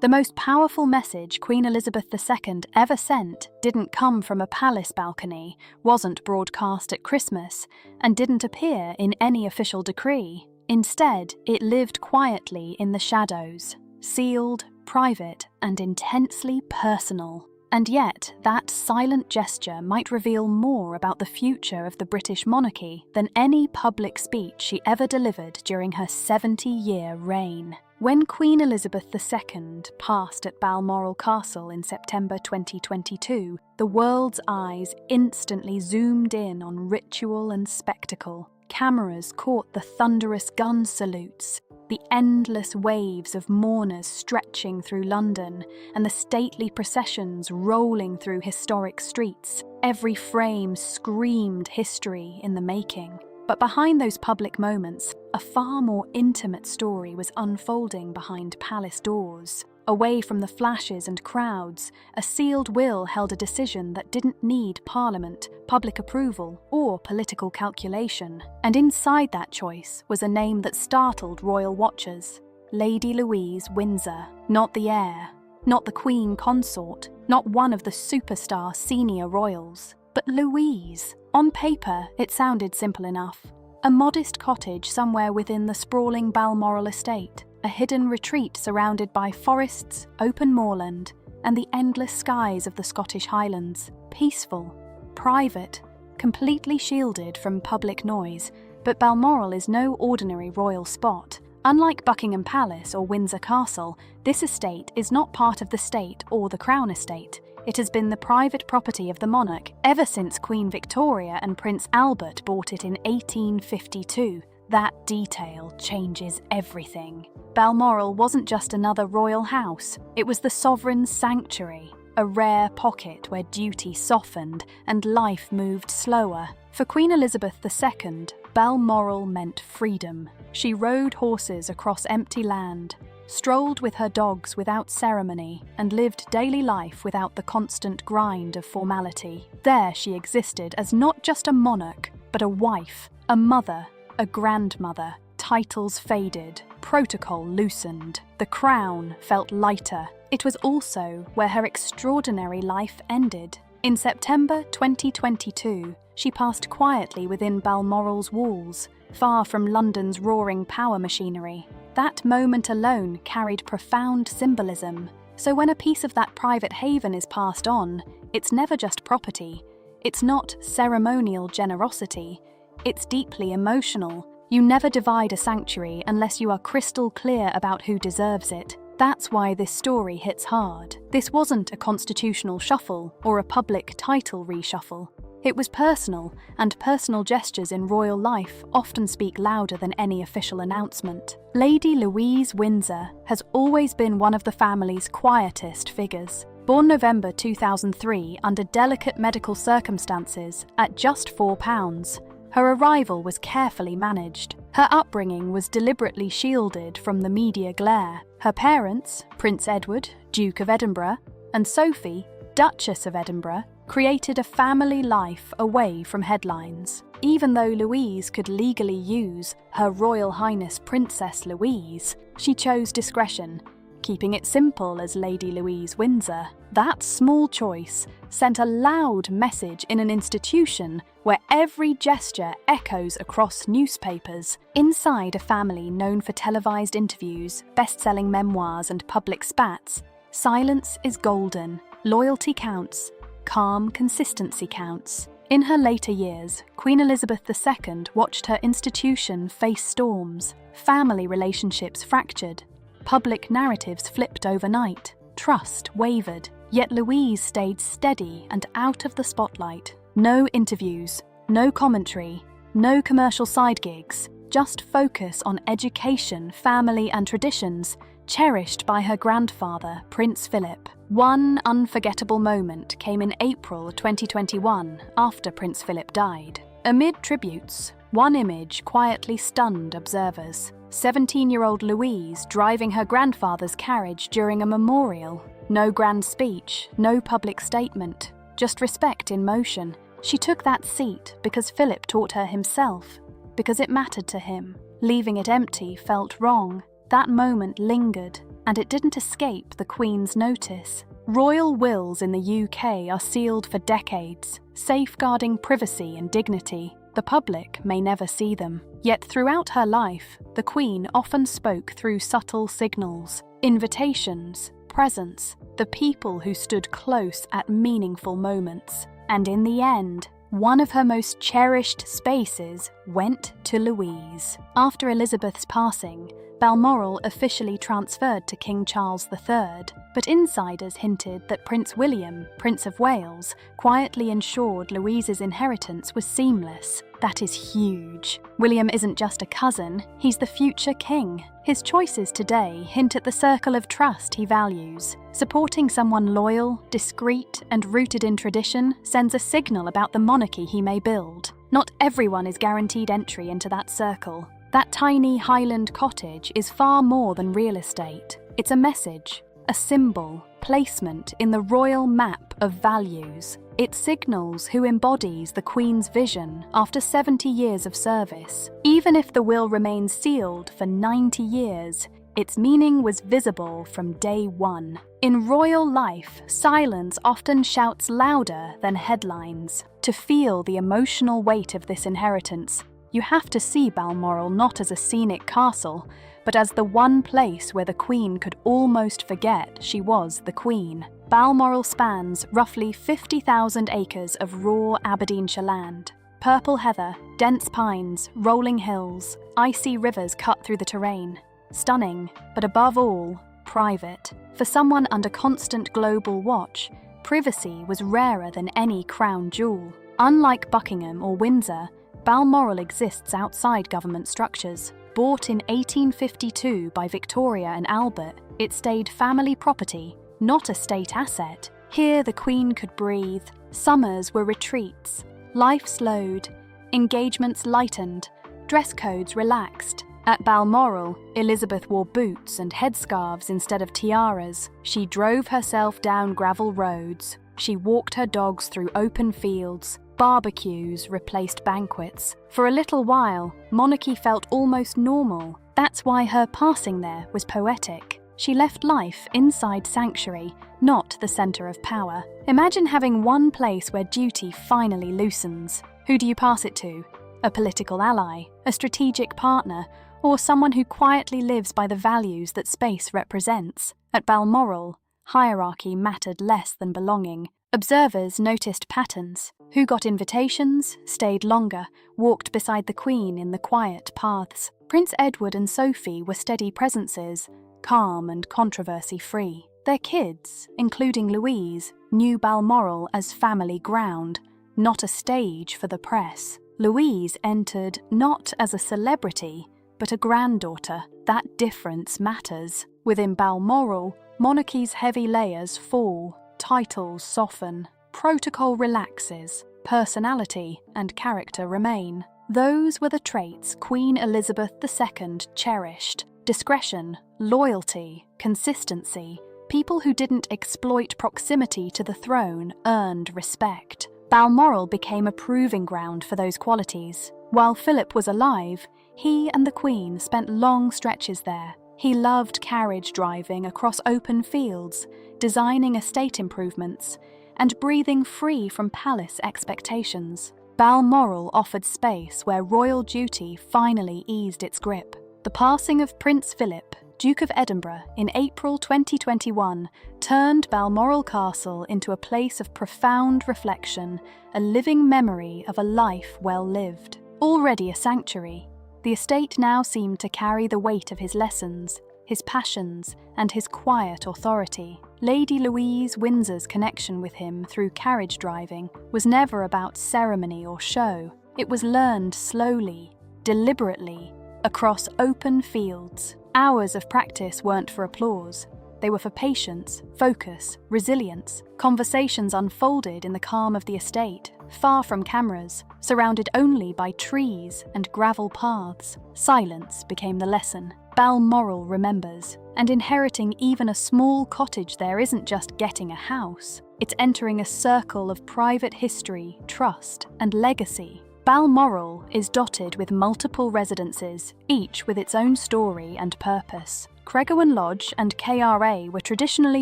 The most powerful message Queen Elizabeth II ever sent didn't come from a palace balcony, wasn't broadcast at Christmas, and didn't appear in any official decree. Instead, it lived quietly in the shadows, sealed, private, and intensely personal. And yet, that silent gesture might reveal more about the future of the British monarchy than any public speech she ever delivered during her 70-year reign. When Queen Elizabeth II passed at Balmoral Castle in September 2022, the world's eyes instantly zoomed in on ritual and spectacle. Cameras caught the thunderous gun salutes, the endless waves of mourners stretching through London, and the stately processions rolling through historic streets. Every frame screamed history in the making. But behind those public moments, a far more intimate story was unfolding behind palace doors. Away from the flashes and crowds, a sealed will held a decision that didn't need Parliament, public approval, or political calculation. And inside that choice was a name that startled royal watchers: Lady Louise Windsor. Not the heir, not the Queen consort, not one of the superstar senior royals, but Louise. On paper, it sounded simple enough. A modest cottage somewhere within the sprawling Balmoral estate, a hidden retreat surrounded by forests, open moorland, and the endless skies of the Scottish Highlands. Peaceful, private, completely shielded from public noise, but Balmoral is no ordinary royal spot. Unlike Buckingham Palace or Windsor Castle, this estate is not part of the state or the Crown Estate. It has been the private property of the monarch ever since Queen Victoria and Prince Albert bought it in 1852. That detail changes everything. Balmoral wasn't just another royal house, it was the sovereign's sanctuary, a rare pocket where duty softened and life moved slower. For Queen Elizabeth II, Balmoral meant freedom. She rode horses across empty land, strolled with her dogs without ceremony, and lived daily life without the constant grind of formality. There she existed as not just a monarch, but a wife, a mother, a grandmother. Titles faded, protocol loosened, the crown felt lighter. It was also where her extraordinary life ended. In September 2022, she passed quietly within Balmoral's walls, far from London's roaring power machinery. That moment alone carried profound symbolism. So when a piece of that private haven is passed on, it's never just property. It's not ceremonial generosity. It's deeply emotional. You never divide a sanctuary unless you are crystal clear about who deserves it. That's why this story hits hard. This wasn't a constitutional shuffle or a public title reshuffle. It was personal, and personal gestures in royal life often speak louder than any official announcement. Lady Louise Windsor has always been one of the family's quietest figures. Born November 2003 under delicate medical circumstances at just £4, her arrival was carefully managed. Her upbringing was deliberately shielded from the media glare. Her parents, Prince Edward, Duke of Edinburgh, and Sophie, Duchess of Edinburgh, created a family life away from headlines. Even though Louise could legally use Her Royal Highness Princess Louise, she chose discretion, keeping it simple as Lady Louise Windsor. That small choice sent a loud message in an institution where every gesture echoes across newspapers. Inside a family known for televised interviews, best-selling memoirs, and public spats, silence is golden, loyalty counts, calm consistency counts. In her later years, Queen Elizabeth II watched her institution face storms. Family relationships fractured. Public narratives flipped overnight. Trust wavered. Yet Louise stayed steady and out of the spotlight. No interviews, no commentary, no commercial side gigs. Just focus on education, family, and traditions cherished by her grandfather, Prince Philip. One unforgettable moment came in April 2021, after Prince Philip died. Amid tributes, one image quietly stunned observers. 17-year-old Louise driving her grandfather's carriage during a memorial. No grand speech, no public statement, just respect in motion. She took that seat because Philip taught her himself, because it mattered to him. Leaving it empty felt wrong. That moment lingered, and it didn't escape the Queen's notice. Royal wills in the UK are sealed for decades, safeguarding privacy and dignity. The public may never see them. Yet throughout her life, the Queen often spoke through subtle signals, invitations, presence, the people who stood close at meaningful moments. And in the end, one of her most cherished spaces went to Louise. After Elizabeth's passing, Balmoral officially transferred to King Charles III, but insiders hinted that Prince William, Prince of Wales, quietly ensured Louise's inheritance was seamless. That is huge. William isn't just a cousin, he's the future king. His choices today hint at the circle of trust he values. Supporting someone loyal, discreet, and rooted in tradition sends a signal about the monarchy he may build. Not everyone is guaranteed entry into that circle. That tiny Highland cottage is far more than real estate. It's a message, a symbol, placement in the royal map of values. It signals who embodies the Queen's vision after 70 years of service. Even if the will remains sealed for 90 years, its meaning was visible from day one. In royal life, silence often shouts louder than headlines. To feel the emotional weight of this inheritance, you have to see Balmoral not as a scenic castle, but as the one place where the Queen could almost forget she was the Queen. Balmoral spans roughly 50,000 acres of raw Aberdeenshire land. Purple heather, dense pines, rolling hills, icy rivers cut through the terrain. Stunning, but above all, private. For someone under constant global watch, privacy was rarer than any crown jewel. Unlike Buckingham or Windsor, Balmoral exists outside government structures. Bought in 1852 by Victoria and Albert, it stayed family property, not a state asset. Here the Queen could breathe, summers were retreats, life slowed, engagements lightened, dress codes relaxed. At Balmoral, Elizabeth wore boots and headscarves instead of tiaras. She drove herself down gravel roads. She walked her dogs through open fields. Barbecues replaced banquets. For a little while, monarchy felt almost normal. That's why her passing there was poetic. She left life inside sanctuary, not the centre of power. Imagine having one place where duty finally loosens. Who do you pass it to? A political ally, a strategic partner, or someone who quietly lives by the values that space represents? At Balmoral, hierarchy mattered less than belonging. Observers noticed patterns. Who got invitations, stayed longer, walked beside the Queen in the quiet paths. Prince Edward and Sophie were steady presences, calm and controversy-free. Their kids, including Louise, knew Balmoral as family ground, not a stage for the press. Louise entered not as a celebrity, but a granddaughter. That difference matters. Within Balmoral, monarchy's heavy layers fall. Titles soften, protocol relaxes, personality and character remain. Those were the traits Queen Elizabeth II cherished: discretion, loyalty, consistency. People who didn't exploit proximity to the throne earned respect. Balmoral became a proving ground for those qualities. While Philip was alive, he and the Queen spent long stretches there. He loved carriage driving across open fields, designing estate improvements, and breathing free from palace expectations. Balmoral offered space where royal duty finally eased its grip. The passing of Prince Philip, Duke of Edinburgh, in April 2021 turned Balmoral Castle into a place of profound reflection, a living memory of a life well lived. Already a sanctuary, the estate now seemed to carry the weight of his lessons, his passions, and his quiet authority. Lady Louise Windsor's connection with him through carriage driving was never about ceremony or show. It was learned slowly, deliberately, across open fields. Hours of practice weren't for applause. They were for patience, focus, resilience. Conversations unfolded in the calm of the estate, far from cameras, surrounded only by trees and gravel paths. Silence became the lesson. Balmoral remembers, and inheriting even a small cottage there isn't just getting a house. It's entering a circle of private history, trust, and legacy. Balmoral is dotted with multiple residences, each with its own story and purpose. Cregorwan Lodge and KRA were traditionally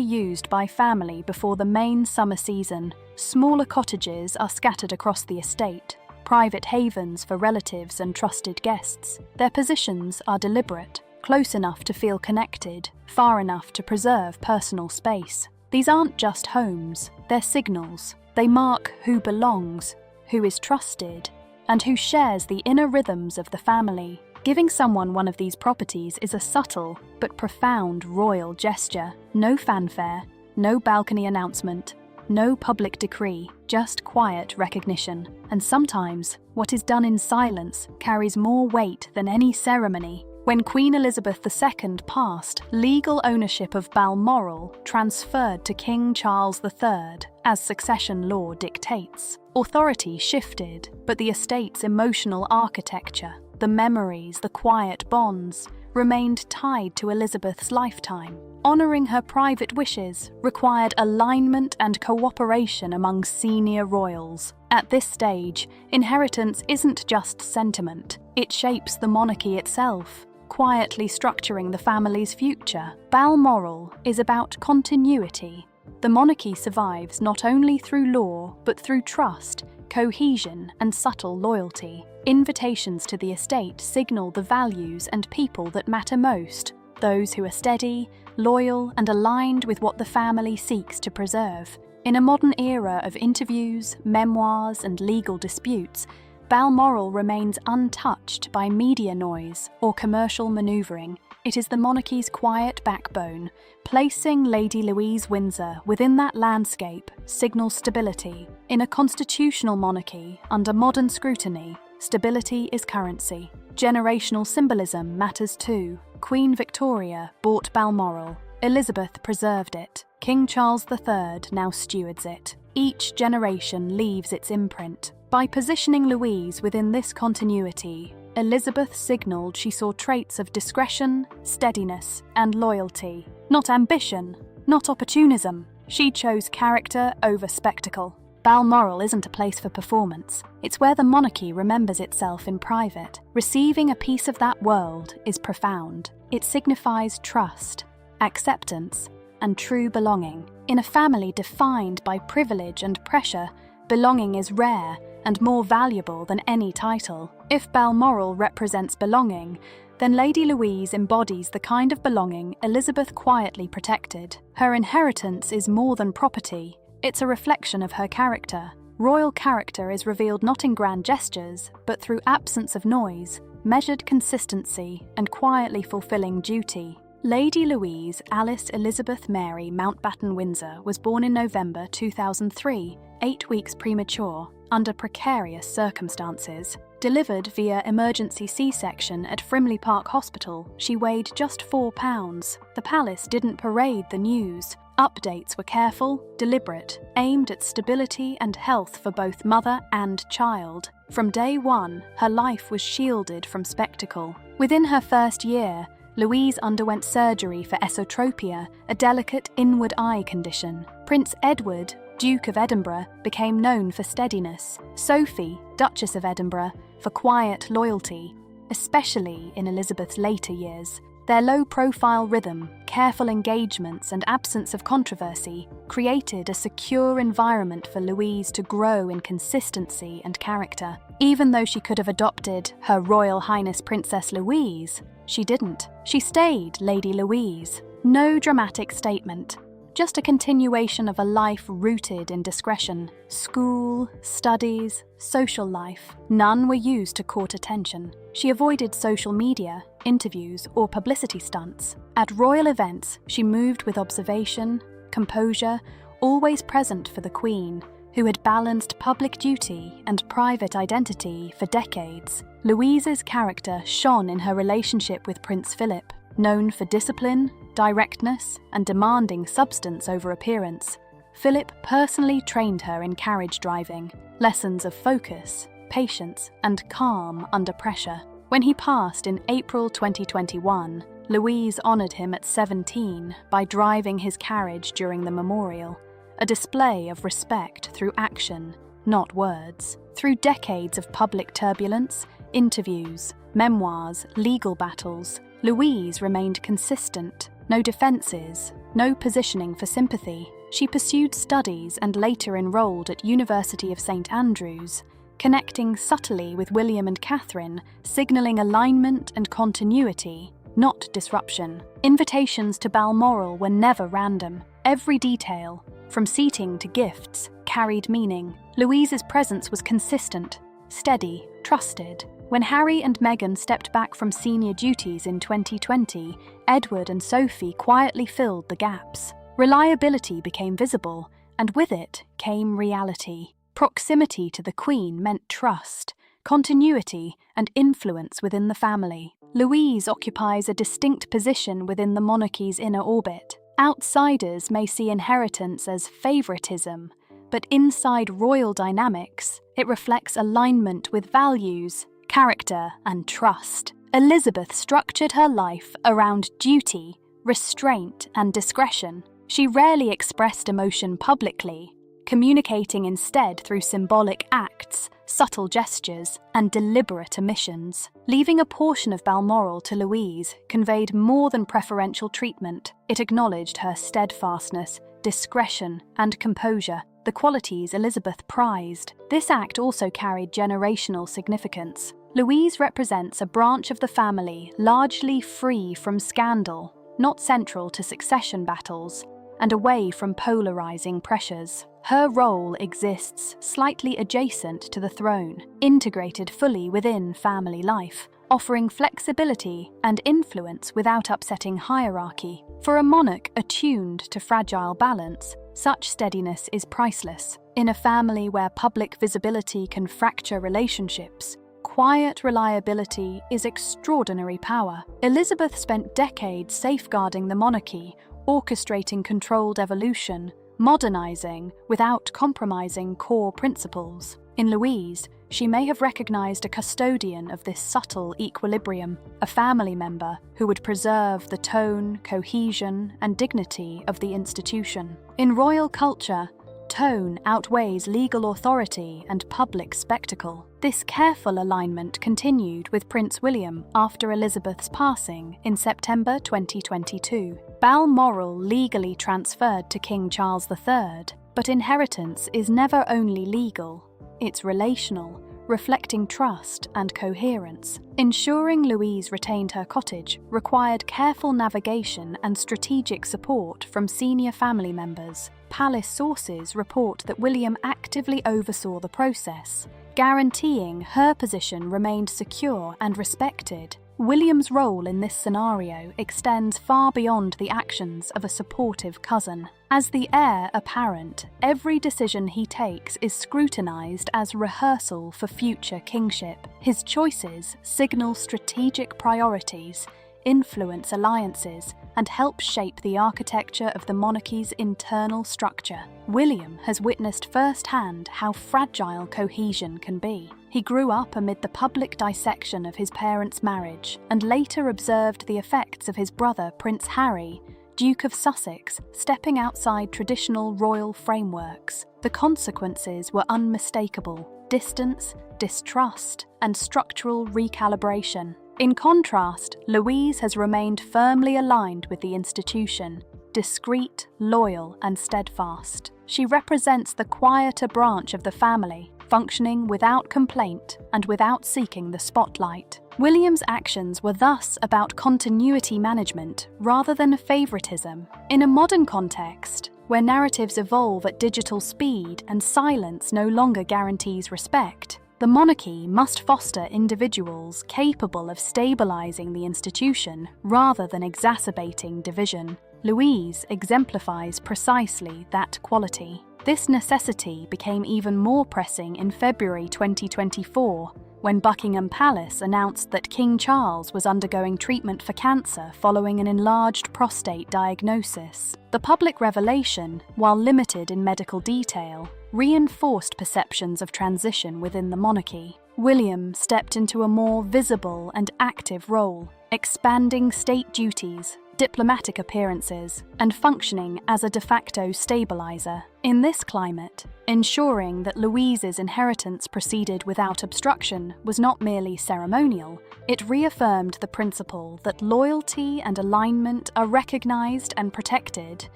used by family before the main summer season. Smaller cottages are scattered across the estate, private havens for relatives and trusted guests. Their positions are deliberate, close enough to feel connected, far enough to preserve personal space. These aren't just homes, they're signals. They mark who belongs, who is trusted, and who shares the inner rhythms of the family. Giving someone one of these properties is a subtle but profound royal gesture. No fanfare, no balcony announcement, no public decree, just quiet recognition. And sometimes, what is done in silence carries more weight than any ceremony. When Queen Elizabeth II passed, legal ownership of Balmoral transferred to King Charles III, as succession law dictates. Authority shifted, but the estate's emotional architecture, the memories, the quiet bonds, remained tied to Elizabeth's lifetime. Honouring her private wishes required alignment and cooperation among senior royals. At this stage, inheritance isn't just sentiment, it shapes the monarchy itself, quietly structuring the family's future. Balmoral is about continuity. The monarchy survives not only through law, but through trust, cohesion, and subtle loyalty. Invitations to the estate signal the values and people that matter most, those who are steady, loyal, and aligned with what the family seeks to preserve. In a modern era of interviews, memoirs, and legal disputes, Balmoral remains untouched by media noise or commercial manoeuvring. It is the monarchy's quiet backbone. Placing Lady Louise Windsor within that landscape signals stability. In a constitutional monarchy, under modern scrutiny, stability is currency. Generational symbolism matters too. Queen Victoria bought Balmoral. Elizabeth preserved it. King Charles III now stewards it. Each generation leaves its imprint. By positioning Louise within this continuity, Elizabeth signalled she saw traits of discretion, steadiness, and loyalty. Not ambition, not opportunism. She chose character over spectacle. Balmoral isn't a place for performance. It's where the monarchy remembers itself in private. Receiving a piece of that world is profound. It signifies trust, acceptance, and true belonging. In a family defined by privilege and pressure, belonging is rare and more valuable than any title. If Balmoral represents belonging, then Lady Louise embodies the kind of belonging Elizabeth quietly protected. Her inheritance is more than property. It's a reflection of her character. Royal character is revealed not in grand gestures, but through absence of noise, measured consistency, and quietly fulfilling duty. Lady Louise Alice Elizabeth Mary Mountbatten Windsor was born in November 2003, 8 weeks premature, under precarious circumstances. Delivered via emergency C-section at Frimley Park Hospital, she weighed just 4 pounds. The palace didn't parade the news. Updates were careful, deliberate, aimed at stability and health for both mother and child. From day one, her life was shielded from spectacle. Within her first year, Louise underwent surgery for esotropia, a delicate inward eye condition. Prince Edward, Duke of Edinburgh, became known for steadiness. Sophie, Duchess of Edinburgh, for quiet loyalty, especially in Elizabeth's later years. Their low-profile rhythm, careful engagements, and absence of controversy created a secure environment for Louise to grow in consistency and character. Even though she could have adopted Her Royal Highness Princess Louise, she didn't. She stayed Lady Louise. No dramatic statement, just a continuation of a life rooted in discretion. School, studies, social life, none were used to court attention. She avoided social media, interviews, or publicity stunts. At royal events, she moved with observation, composure, always present for the Queen, who had balanced public duty and private identity for decades. Louise's character shone in her relationship with Prince Philip, known for discipline, directness, and demanding substance over appearance. Philip personally trained her in carriage driving, lessons of focus, patience, and calm under pressure. When he passed in April 2021, Louise honoured him at 17 by driving his carriage during the memorial, a display of respect through action, not words. Through decades of public turbulence, interviews, memoirs, legal battles, Louise remained consistent. No defences, no positioning for sympathy. She pursued studies and later enrolled at University of St Andrews, connecting subtly with William and Catherine, signalling alignment and continuity, not disruption. Invitations to Balmoral were never random. Every detail, from seating to gifts, carried meaning. Louise's presence was consistent, steady, trusted. When Harry and Meghan stepped back from senior duties in 2020, Edward and Sophie quietly filled the gaps. Reliability became visible, and with it came reality. Proximity to the Queen meant trust, continuity, and influence within the family. Louise occupies a distinct position within the monarchy's inner orbit. Outsiders may see inheritance as favoritism, but inside royal dynamics, it reflects alignment with values, character, and trust. Elizabeth structured her life around duty, restraint, and discretion. She rarely expressed emotion publicly, communicating instead through symbolic acts, subtle gestures, and deliberate omissions. Leaving a portion of Balmoral to Louise conveyed more than preferential treatment. It acknowledged her steadfastness, discretion, and composure, the qualities Elizabeth prized. This act also carried generational significance. Louise represents a branch of the family largely free from scandal, not central to succession battles, and away from polarizing pressures. Her role exists slightly adjacent to the throne, integrated fully within family life, offering flexibility and influence without upsetting hierarchy. For a monarch attuned to fragile balance, such steadiness is priceless. In a family where public visibility can fracture relationships, quiet reliability is extraordinary power. Elizabeth spent decades safeguarding the monarchy, orchestrating controlled evolution, modernizing without compromising core principles. In Louise, she may have recognized a custodian of this subtle equilibrium, a family member who would preserve the tone, cohesion, and dignity of the institution. In royal culture, tone outweighs legal authority and public spectacle. This careful alignment continued with Prince William after Elizabeth's passing in September 2022. Balmoral legally transferred to King Charles III, but inheritance is never only legal, it's relational, reflecting trust and coherence. Ensuring Louise retained her cottage required careful navigation and strategic support from senior family members. Palace sources report that William actively oversaw the process, guaranteeing her position remained secure and respected. William's role in this scenario extends far beyond the actions of a supportive cousin. As the heir apparent, every decision he takes is scrutinized as rehearsal for future kingship. His choices signal strategic priorities, influence alliances, and help shape the architecture of the monarchy's internal structure. William has witnessed firsthand how fragile cohesion can be. He grew up amid the public dissection of his parents' marriage, and later observed the effects of his brother Prince Harry, Duke of Sussex, stepping outside traditional royal frameworks. The consequences were unmistakable: distance, distrust, and structural recalibration. In contrast, Louise has remained firmly aligned with the institution, discreet, loyal, and steadfast. She represents the quieter branch of the family, functioning without complaint and without seeking the spotlight. William's actions were thus about continuity management rather than favoritism. In a modern context, where narratives evolve at digital speed and silence no longer guarantees respect, the monarchy must foster individuals capable of stabilizing the institution rather than exacerbating division. Louise exemplifies precisely that quality. This necessity became even more pressing in February 2024, when Buckingham Palace announced that King Charles was undergoing treatment for cancer following an enlarged prostate diagnosis. The public revelation, while limited in medical detail, reinforced perceptions of transition within the monarchy. William stepped into a more visible and active role, expanding state duties, diplomatic appearances, and functioning as a de facto stabilizer. In this climate, ensuring that Louise's inheritance proceeded without obstruction was not merely ceremonial, it reaffirmed the principle that loyalty and alignment are recognized and protected,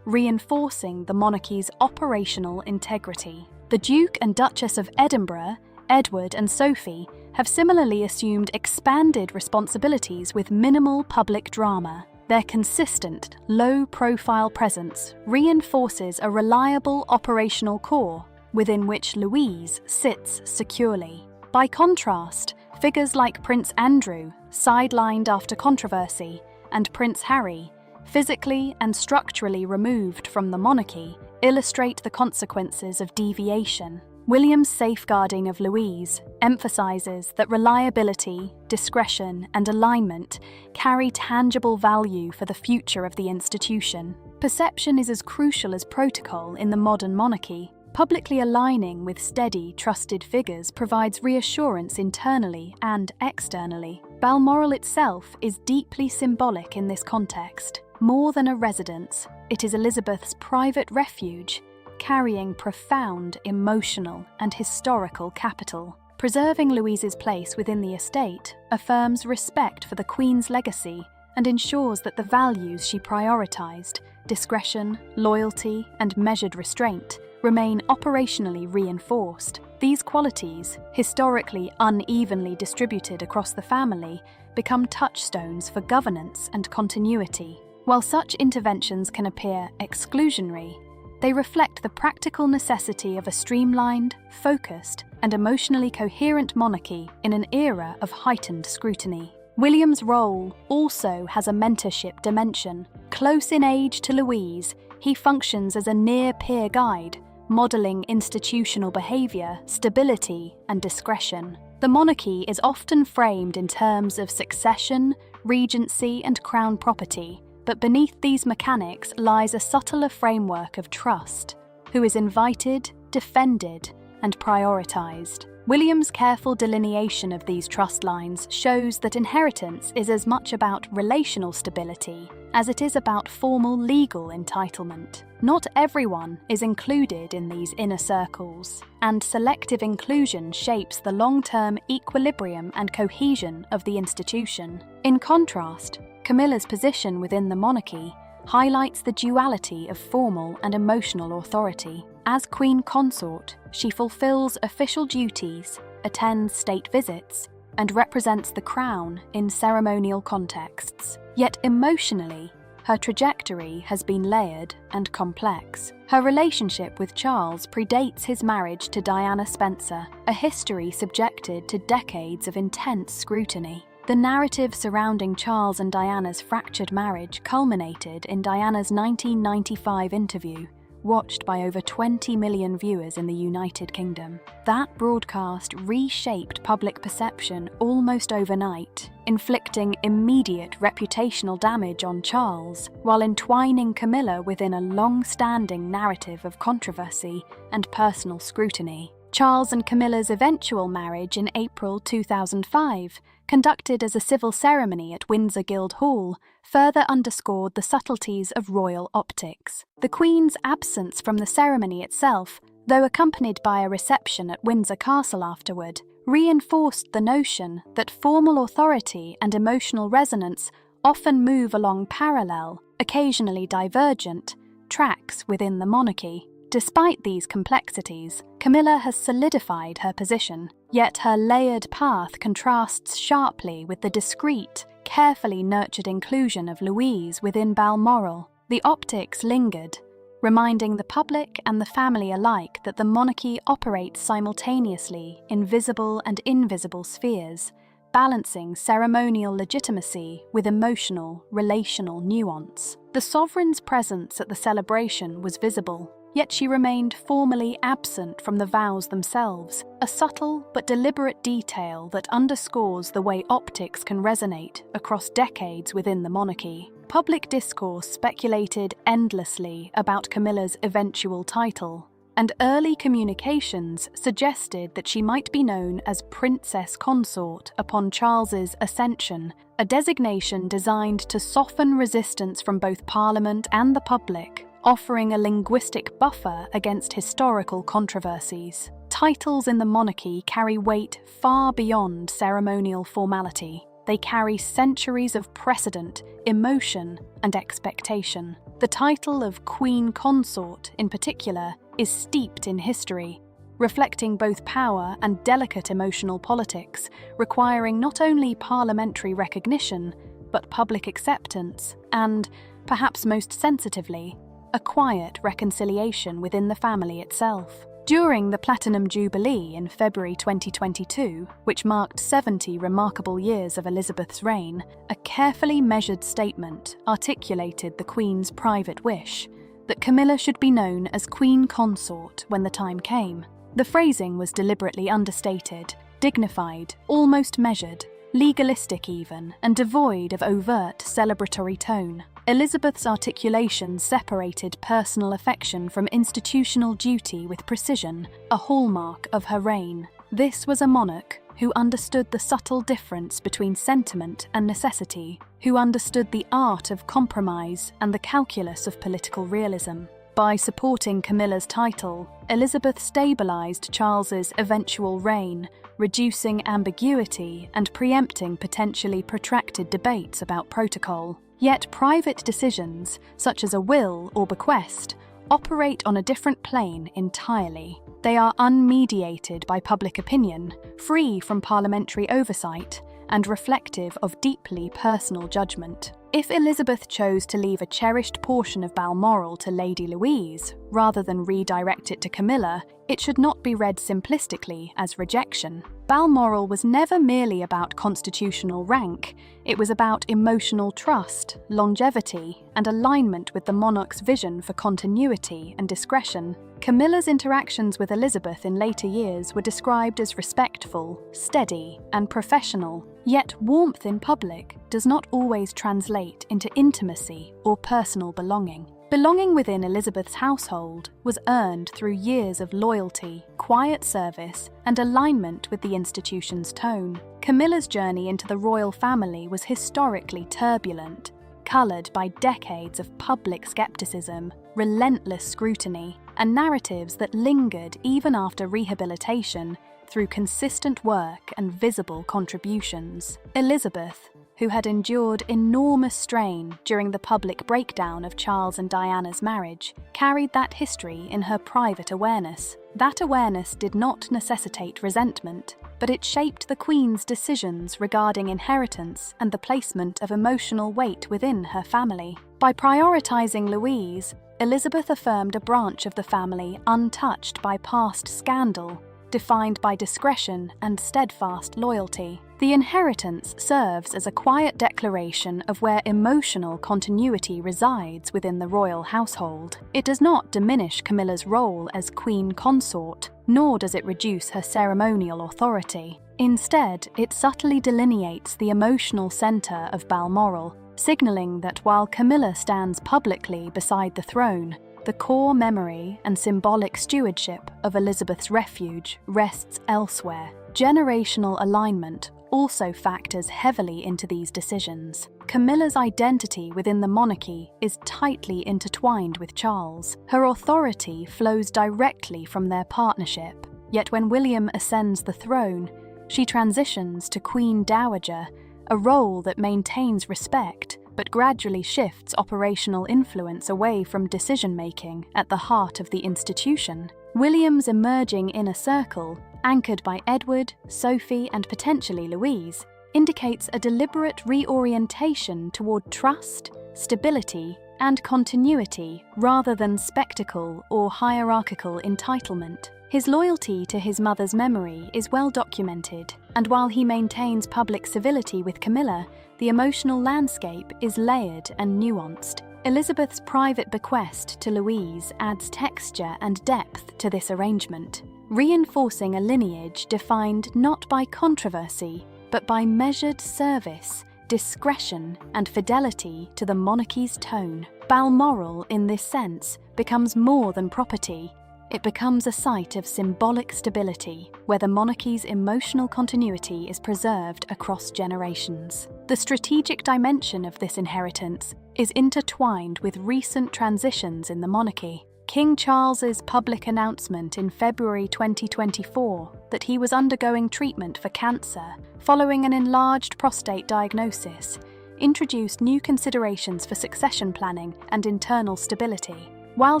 reinforcing the monarchy's operational integrity. The Duke and Duchess of Edinburgh, Edward and Sophie, have similarly assumed expanded responsibilities with minimal public drama. Their consistent, low-profile presence reinforces a reliable operational core within which Louise sits securely. By contrast, figures like Prince Andrew, sidelined after controversy, and Prince Harry, physically and structurally removed from the monarchy, illustrate the consequences of deviation. William's safeguarding of Louise emphasizes that reliability, discretion, and alignment carry tangible value for the future of the institution. Perception is as crucial as protocol in the modern monarchy. Publicly aligning with steady, trusted figures provides reassurance internally and externally. Balmoral itself is deeply symbolic in this context. More than a residence, it is Elizabeth's private refuge, carrying profound emotional and historical capital. Preserving Louise's place within the estate affirms respect for the Queen's legacy and ensures that the values she prioritized, discretion, loyalty, and measured restraint, remain operationally reinforced. These qualities, historically unevenly distributed across the family, become touchstones for governance and continuity. While such interventions can appear exclusionary, they reflect the practical necessity of a streamlined, focused, and emotionally coherent monarchy in an era of heightened scrutiny. William's role also has a mentorship dimension. Close in age to Louise, he functions as a near-peer guide, modelling institutional behaviour, stability, and discretion. The monarchy is often framed in terms of succession, regency, and crown property, but beneath these mechanics lies a subtler framework of trust, who is invited, defended, and prioritised. William's careful delineation of these trust lines shows that inheritance is as much about relational stability as it is about formal legal entitlement. Not everyone is included in these inner circles, and selective inclusion shapes the long-term equilibrium and cohesion of the institution. In contrast, Camilla's position within the monarchy highlights the duality of formal and emotional authority. As Queen Consort, she fulfills official duties, attends state visits, and represents the crown in ceremonial contexts. Yet emotionally, her trajectory has been layered and complex. Her relationship with Charles predates his marriage to Diana Spencer, a history subjected to decades of intense scrutiny. The narrative surrounding Charles and Diana's fractured marriage culminated in Diana's 1995 interview, watched by over 20 million viewers in the United Kingdom. That broadcast reshaped public perception almost overnight, inflicting immediate reputational damage on Charles, while entwining Camilla within a long-standing narrative of controversy and personal scrutiny. Charles and Camilla's eventual marriage in April 2005, conducted as a civil ceremony at Windsor Guildhall, further underscored the subtleties of royal optics. The Queen's absence from the ceremony itself, though accompanied by a reception at Windsor Castle afterward, reinforced the notion that formal authority and emotional resonance often move along parallel, occasionally divergent, tracks within the monarchy. Despite these complexities, Camilla has solidified her position, yet her layered path contrasts sharply with the discreet, carefully nurtured inclusion of Louise within Balmoral. The optics lingered, reminding the public and the family alike that the monarchy operates simultaneously in visible and invisible spheres, balancing ceremonial legitimacy with emotional, relational nuance. The sovereign's presence at the celebration was visible, yet she remained formally absent from the vows themselves, a subtle but deliberate detail that underscores the way optics can resonate across decades within the monarchy. Public discourse speculated endlessly about Camilla's eventual title, and early communications suggested that she might be known as Princess Consort upon Charles's ascension, a designation designed to soften resistance from both Parliament and the public, offering a linguistic buffer against historical controversies. Titles in the monarchy carry weight far beyond ceremonial formality. They carry centuries of precedent, emotion, and expectation. The title of Queen Consort, in particular, is steeped in history, reflecting both power and delicate emotional politics, requiring not only parliamentary recognition, but public acceptance and, perhaps most sensitively, a quiet reconciliation within the family itself. During the Platinum Jubilee in February 2022, which marked 70 remarkable years of Elizabeth's reign, a carefully measured statement articulated the Queen's private wish that Camilla should be known as Queen Consort when the time came. The phrasing was deliberately understated, dignified, almost measured, legalistic even, and devoid of overt celebratory tone. Elizabeth's articulation separated personal affection from institutional duty with precision, a hallmark of her reign. This was a monarch who understood the subtle difference between sentiment and necessity, who understood the art of compromise and the calculus of political realism. By supporting Camilla's title, Elizabeth stabilized Charles's eventual reign, reducing ambiguity and preempting potentially protracted debates about protocol. Yet private decisions, such as a will or bequest, operate on a different plane entirely. They are unmediated by public opinion, free from parliamentary oversight, and reflective of deeply personal judgment. If Elizabeth chose to leave a cherished portion of Balmoral to Lady Louise, rather than redirect it to Camilla, it should not be read simplistically as rejection. Balmoral was never merely about constitutional rank, it was about emotional trust, longevity, and alignment with the monarch's vision for continuity and discretion. Camilla's interactions with Elizabeth in later years were described as respectful, steady, and professional, yet warmth in public does not always translate into intimacy or personal belonging. Belonging within Elizabeth's household was earned through years of loyalty, quiet service, and alignment with the institution's tone. Camilla's journey into the royal family was historically turbulent, coloured by decades of public skepticism, relentless scrutiny, and narratives that lingered even after rehabilitation through consistent work and visible contributions. Elizabeth, who had endured enormous strain during the public breakdown of Charles and Diana's marriage, carried that history in her private awareness. That awareness did not necessitate resentment, but it shaped the Queen's decisions regarding inheritance and the placement of emotional weight within her family. By prioritising Louise, Elizabeth affirmed a branch of the family untouched by past scandal, defined by discretion and steadfast loyalty. The inheritance serves as a quiet declaration of where emotional continuity resides within the royal household. It does not diminish Camilla's role as Queen Consort, nor does it reduce her ceremonial authority. Instead, it subtly delineates the emotional centre of Balmoral, signalling that while Camilla stands publicly beside the throne, the core memory and symbolic stewardship of Elizabeth's refuge rests elsewhere. Generational alignment also factors heavily into these decisions. Camilla's identity within the monarchy is tightly intertwined with Charles. Her authority flows directly from their partnership, yet when William ascends the throne, she transitions to Queen Dowager, a role that maintains respect but gradually shifts operational influence away from decision-making at the heart of the institution. William's emerging inner circle, anchored by Edward, Sophie, and potentially Louise, indicates a deliberate reorientation toward trust, stability, and continuity rather than spectacle or hierarchical entitlement. His loyalty to his mother's memory is well documented, and while he maintains public civility with Camilla, the emotional landscape is layered and nuanced. Elizabeth's private bequest to Louise adds texture and depth to this arrangement, reinforcing a lineage defined not by controversy, but by measured service, discretion, and fidelity to the monarchy's tone. Balmoral, in this sense, becomes more than property. It becomes a site of symbolic stability, where the monarchy's emotional continuity is preserved across generations. The strategic dimension of this inheritance is intertwined with recent transitions in the monarchy. King Charles's public announcement in February 2024 that he was undergoing treatment for cancer following an enlarged prostate diagnosis introduced new considerations for succession planning and internal stability. While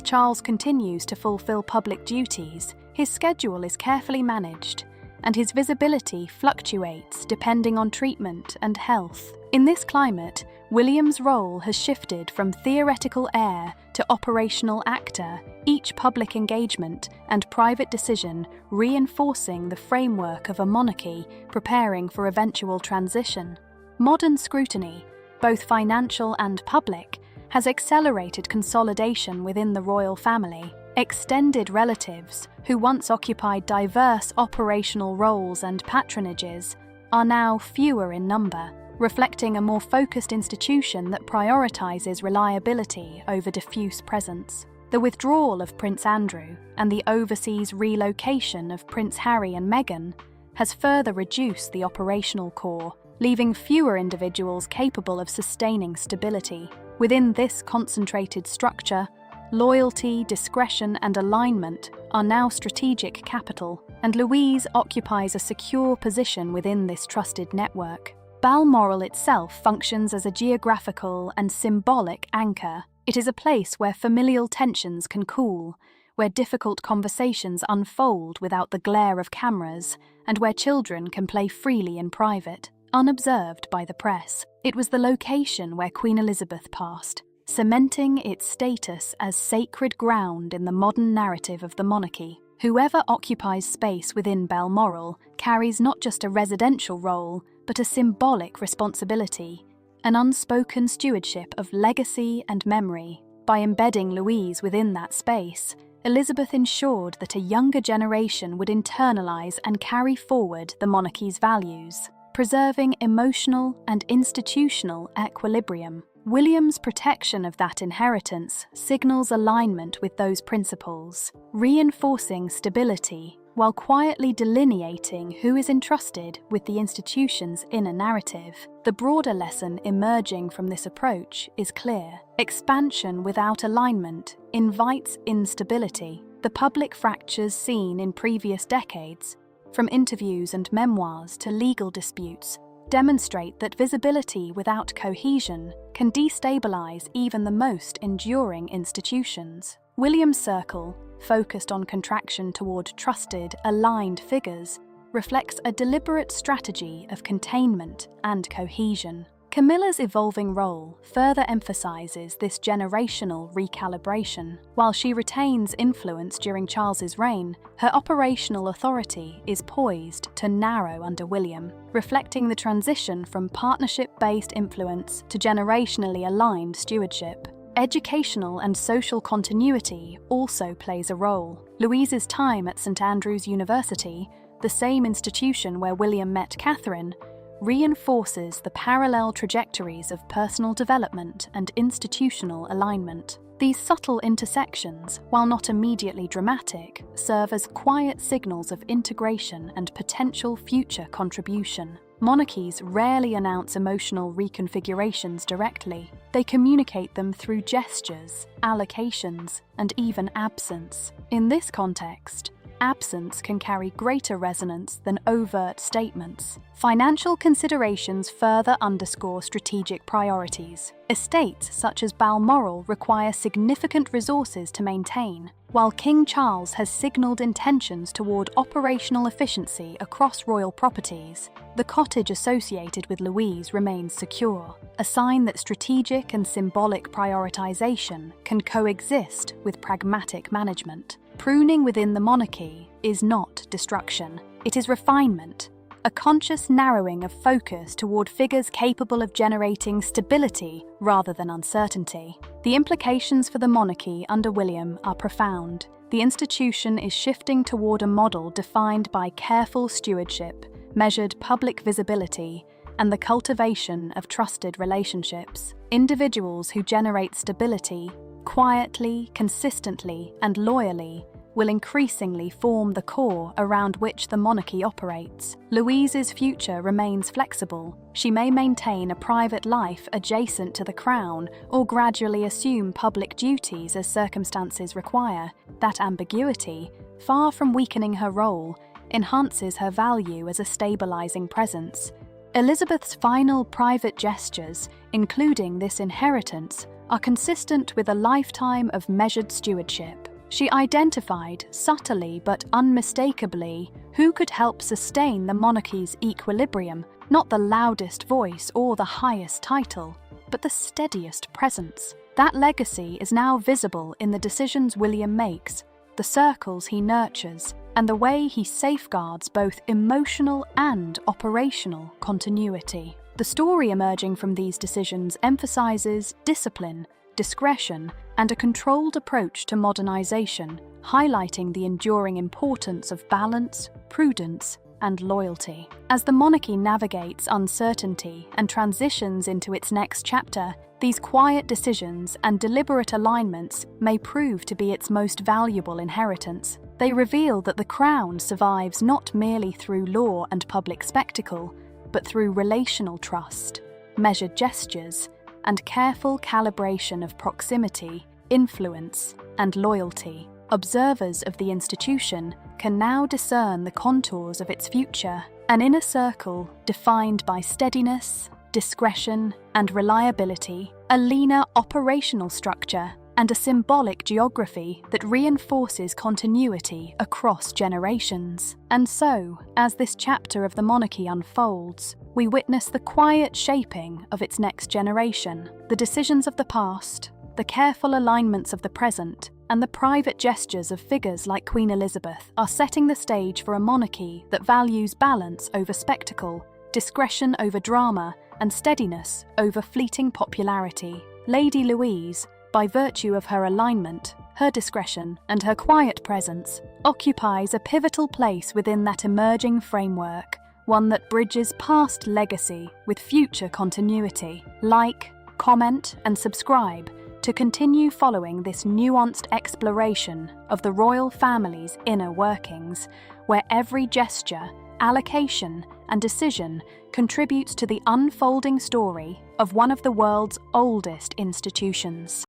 Charles continues to fulfill public duties, his schedule is carefully managed, and his visibility fluctuates depending on treatment and health. In this climate, William's role has shifted from theoretical heir to operational actor, each public engagement and private decision reinforcing the framework of a monarchy preparing for eventual transition. Modern scrutiny, both financial and public, has accelerated consolidation within the royal family. Extended relatives, who once occupied diverse operational roles and patronages, are now fewer in number, reflecting a more focused institution that prioritizes reliability over diffuse presence. The withdrawal of Prince Andrew and the overseas relocation of Prince Harry and Meghan has further reduced the operational core, leaving fewer individuals capable of sustaining stability. Within this concentrated structure, loyalty, discretion, and alignment are now strategic capital, and Louise occupies a secure position within this trusted network. Balmoral itself functions as a geographical and symbolic anchor. It is a place where familial tensions can cool, where difficult conversations unfold without the glare of cameras, and where children can play freely in private, unobserved by the press. It was the location where Queen Elizabeth passed, cementing its status as sacred ground in the modern narrative of the monarchy. Whoever occupies space within Balmoral carries not just a residential role, but a symbolic responsibility, an unspoken stewardship of legacy and memory. By embedding Louise within that space, Elizabeth ensured that a younger generation would internalize and carry forward the monarchy's values, preserving emotional and institutional equilibrium. William's protection of that inheritance signals alignment with those principles, reinforcing stability while quietly delineating who is entrusted with the institution's inner narrative. The broader lesson emerging from this approach is clear. Expansion without alignment invites instability. The public fractures seen in previous decades, from interviews and memoirs to legal disputes, demonstrate that visibility without cohesion can destabilize even the most enduring institutions. William's circle, focused on contraction toward trusted, aligned figures, reflects a deliberate strategy of containment and cohesion. Camilla's evolving role further emphasizes this generational recalibration. While she retains influence during Charles's reign, her operational authority is poised to narrow under William, reflecting the transition from partnership-based influence to generationally aligned stewardship. Educational and social continuity also plays a role. Louise's time at St Andrews University, the same institution where William met Catherine, reinforces the parallel trajectories of personal development and institutional alignment. These subtle intersections, while not immediately dramatic, serve as quiet signals of integration and potential future contribution. Monarchies rarely announce emotional reconfigurations directly. They communicate them through gestures, allocations, and even absence. In this context, absence can carry greater resonance than overt statements. Financial considerations further underscore strategic priorities. Estates such as Balmoral require significant resources to maintain, while King Charles has signalled intentions toward operational efficiency across royal properties. The cottage associated with Louise remains secure, a sign that strategic and symbolic prioritization can coexist with pragmatic management. Pruning within the monarchy is not destruction, it is refinement, a conscious narrowing of focus toward figures capable of generating stability rather than uncertainty. The implications for the monarchy under William are profound. The institution is shifting toward a model defined by careful stewardship, measured public visibility, and the cultivation of trusted relationships. Individuals who generate stability quietly, consistently, and loyally will increasingly form the core around which the monarchy operates. Louise's future remains flexible. She may maintain a private life adjacent to the crown or gradually assume public duties as circumstances require. That ambiguity, far from weakening her role, enhances her value as a stabilizing presence. Elizabeth's final private gestures, including this inheritance, are consistent with a lifetime of measured stewardship. She identified, subtly but unmistakably, who could help sustain the monarchy's equilibrium, not the loudest voice or the highest title, but the steadiest presence. That legacy is now visible in the decisions William makes, the circles he nurtures, and the way he safeguards both emotional and operational continuity. The story emerging from these decisions emphasizes discipline, discretion, and a controlled approach to modernization, highlighting the enduring importance of balance, prudence, and loyalty. As the monarchy navigates uncertainty and transitions into its next chapter, these quiet decisions and deliberate alignments may prove to be its most valuable inheritance. They reveal that the crown survives not merely through law and public spectacle, but through relational trust, measured gestures, and careful calibration of proximity, influence, and loyalty. Observers of the institution can now discern the contours of its future, an inner circle defined by steadiness, discretion, and reliability, a leaner operational structure, and a symbolic geography that reinforces continuity across generations. And so, as this chapter of the monarchy unfolds, we witness the quiet shaping of its next generation. The decisions of the past, the careful alignments of the present, and the private gestures of figures like Queen Elizabeth are setting the stage for a monarchy that values balance over spectacle, discretion over drama, and steadiness over fleeting popularity. Lady Louise, by virtue of her alignment, her discretion, and her quiet presence, occupies a pivotal place within that emerging framework, one that bridges past legacy with future continuity. Like, comment, and subscribe to continue following this nuanced exploration of the royal family's inner workings, where every gesture, allocation, and decision contributes to the unfolding story of one of the world's oldest institutions.